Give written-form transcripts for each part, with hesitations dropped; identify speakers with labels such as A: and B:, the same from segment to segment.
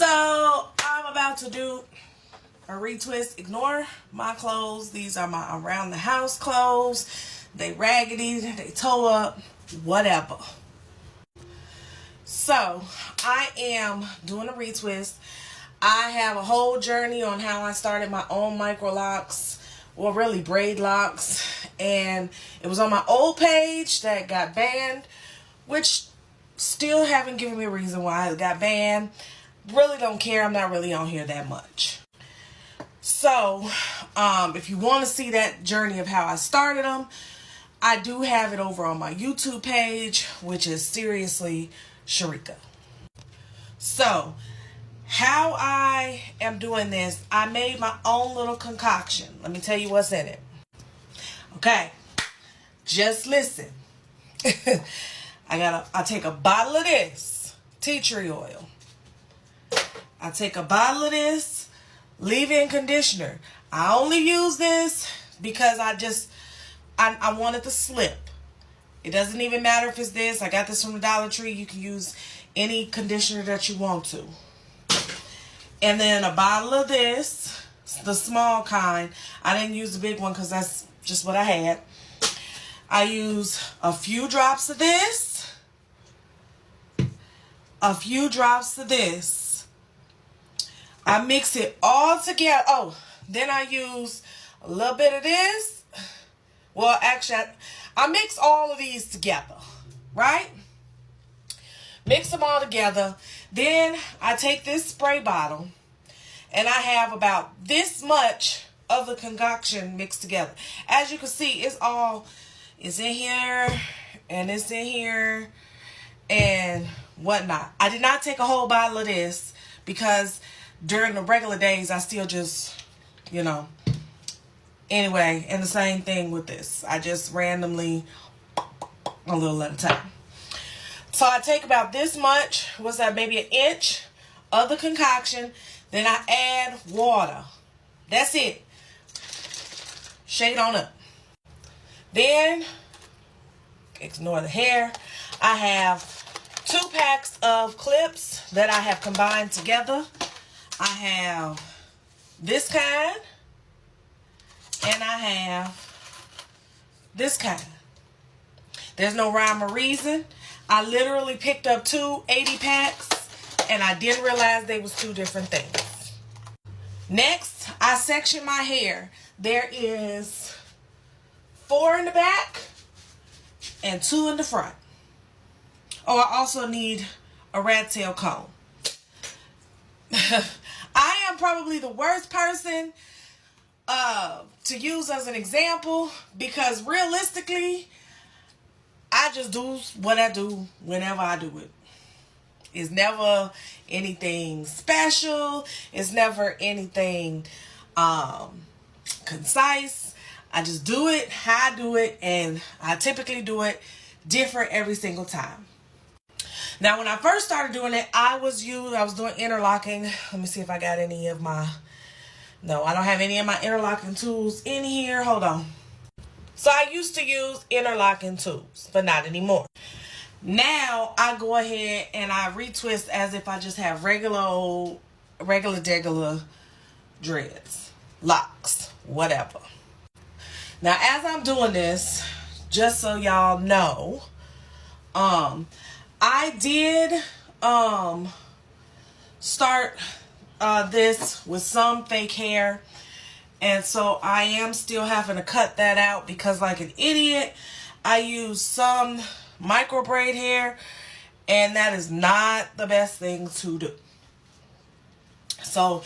A: So I'm about to do a retwist. Ignore my clothes. These are my around the house clothes. They raggedy, they toe up, whatever. So I am doing a retwist. I have a whole journey on how I started my own Microlocs, well, really Braidlocs, and it was on my old page that got banned, which still haven't given me a reason why it got banned. Really don't care. I'm not really on here that much. So if you want to see that journey of how I started them, I do have it over on my YouTube page, which is Seriously Sharika. So how I am doing this, I made my own little concoction. Let me tell you what's in it. Okay, just listen. I take a bottle of this tea tree oil. I take a bottle of this leave-in conditioner. I only use this because I want it to slip. It doesn't even matter if it's this. I got this from the Dollar Tree. You can use any conditioner that you want to. And then a bottle of this, the small kind. I didn't use the big one because that's just what I had. I use a few drops of this. A few drops of this. I mix it all together. Oh, then I use a little bit of this. Well, actually, I mix all of these together, right? Mix them all together. Then I take this spray bottle and I have about this much of the concoction mixed together. As you can see, it's in here and it's in here and whatnot. I did not take a whole bottle of this because during the regular days, I still just, anyway, and the same thing with this. I just randomly, a little at a time. So I take about this much, what's that, maybe an inch of the concoction. Then I add water. That's it. Shake it on up. Then, ignore the hair. I have 2 packs of clips that I have combined together. I have this kind. And I have this kind. There's no rhyme or reason. I literally picked up 2 80 packs and I didn't realize they was 2 different things. Next, I section my hair. There is 4 in the back and 2 in the front. Oh, I also need a rat tail comb. I am probably the worst person to use as an example because realistically, I just do what I do whenever I do it. It's never anything special. It's never anything concise. I just do it how I do it, and I typically do it different every single time. Now, when I first started doing it, I was doing interlocking. Let me see if I got any of my... No, I don't have any of my interlocking tools in here. Hold on. So I used to use interlocking tools, but not anymore. Now I go ahead and I retwist as if I just have regular dreads, locks, whatever. Now, as I'm doing this, just so y'all know, I did start this with some fake hair, and so I am still having to cut that out because, like an idiot, I used some micro braid hair, and that is not the best thing to do. So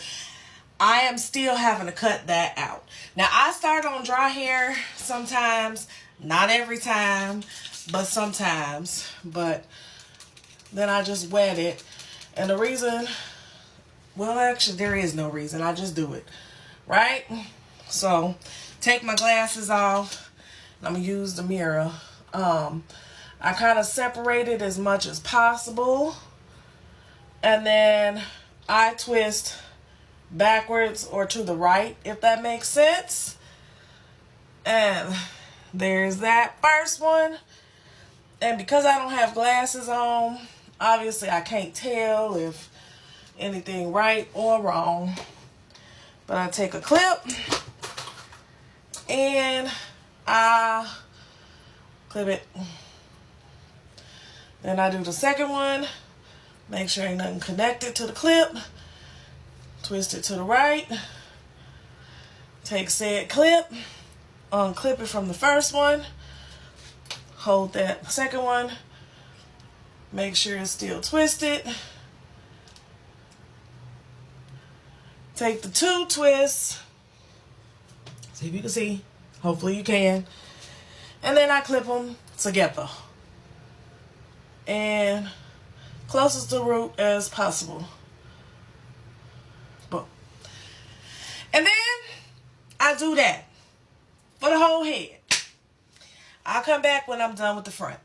A: I am still having to cut that out. Now, I start on dry hair sometimes, not every time, but sometimes, but then I just wet it. And the reason, well, actually, there is no reason. I just do it, right? So, take my glasses off. I'm going to use the mirror. I kind of separate it as much as possible. And then I twist backwards or to the right, if that makes sense. And there's that first one. And because I don't have glasses on, obviously I can't tell if anything right or wrong. But I take a clip and I clip it. Then I do the second one. Make sure ain't nothing connected to the clip. Twist it to the right. Take said clip. Unclip it from the first one. Hold that second one. Make sure it's still twisted. Take the two twists. See if you can see. Hopefully you can. And then I clip them together. And closest to the root as possible. Boom. And then I do that for the whole head. I'll come back when I'm done with the front.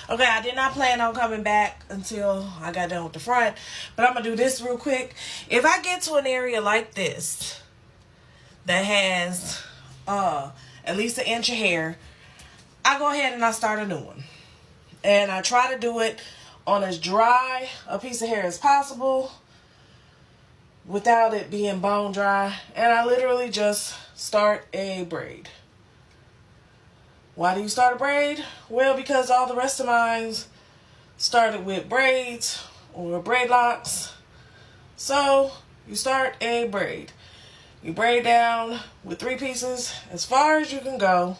A: Okay, I did not plan on coming back until I got done with the front, but I'm going to do this real quick. If I get to an area like this that has at least an inch of hair, I go ahead and I start a new one. And I try to do it on as dry a piece of hair as possible without it being bone dry. And I literally just start a braid. Why do you start a braid? Well, because all the rest of mine started with braids or braidlocs. So you start a braid. You braid down with 3 pieces as far as you can go.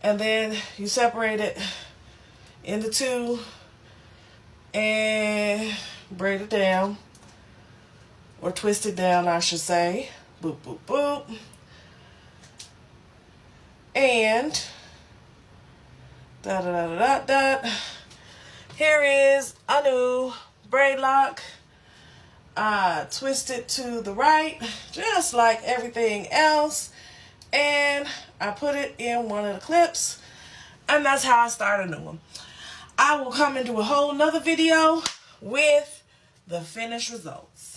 A: And then you separate it into 2 and braid it down. Or twist it down, I should say. Boop, boop, boop. And da da da da da da. Here is a new braidloc. I twist it to the right, just like everything else, and I put it in one of the clips, and that's how I start a new one. I will come and do a whole nother video with the finished results.